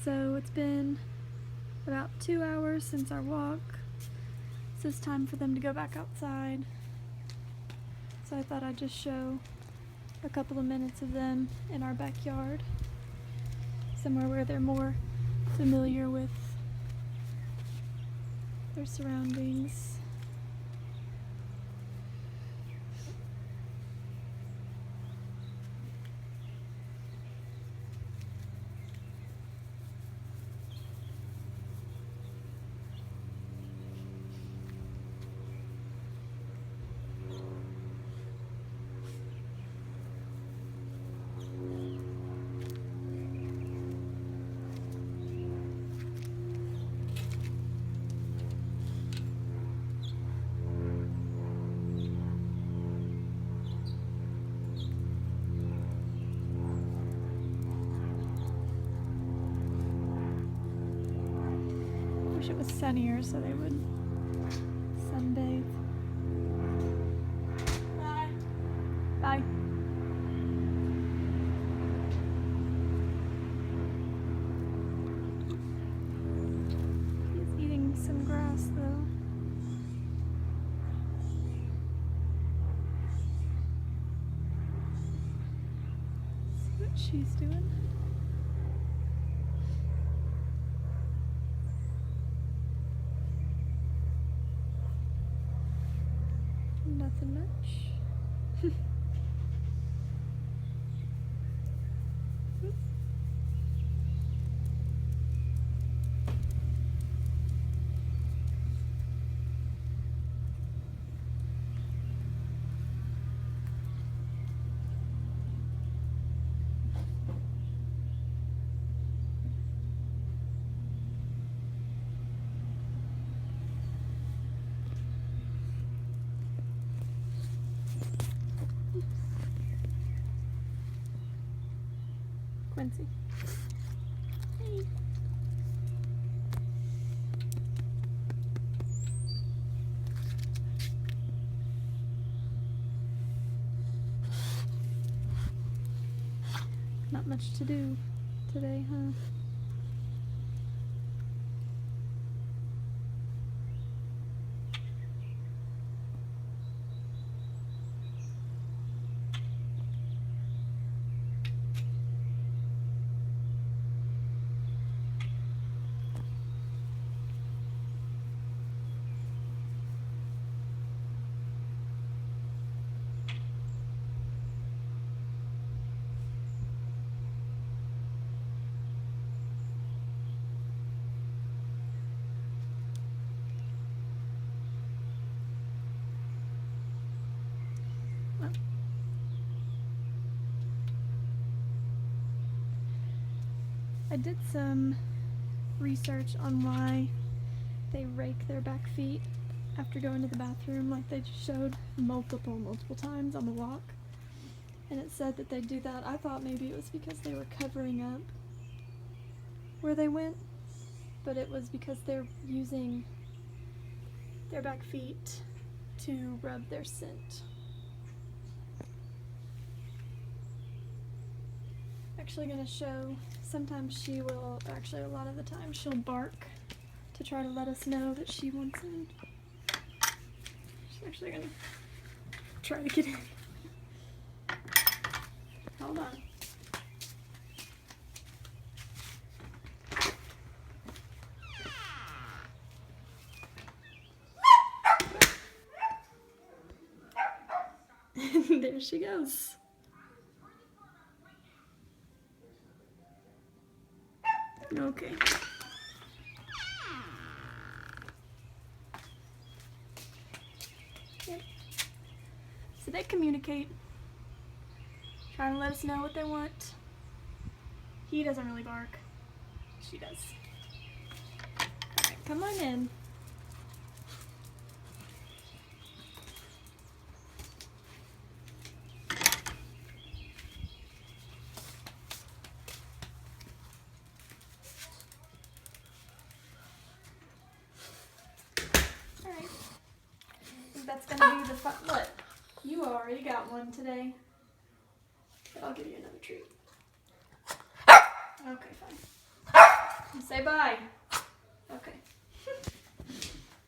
So it's been about 2 hours since our walk, so it's time for them to go back outside. So I thought I'd just show a couple of minutes of them in our backyard, somewhere where they're more familiar with their surroundings. Wish it was sunnier so they would sunbathe. Bye. Bye. He's eating some grass though. See what she's doing. Nothing much. Quincy. Hey. Not much to do today, huh? I did some research on why they rake their back feet after going to the bathroom, like they just showed multiple times on the walk. And it said that they do that. I thought maybe it was because they were covering up where they went, but it was because they're using their back feet to rub their scent. Actually going to show, sometimes she will, actually a lot of the time she'll bark to try to let us know that she wants in. She's actually going to try to get in. Hold on. There she goes. Okay. Yep. So they communicate, trying to let us know what they want. He doesn't really bark. She does. Alright, come on in. That's gonna be the fun. Look, you already got one today. But I'll give you another treat. Okay, fine. Say bye. Okay.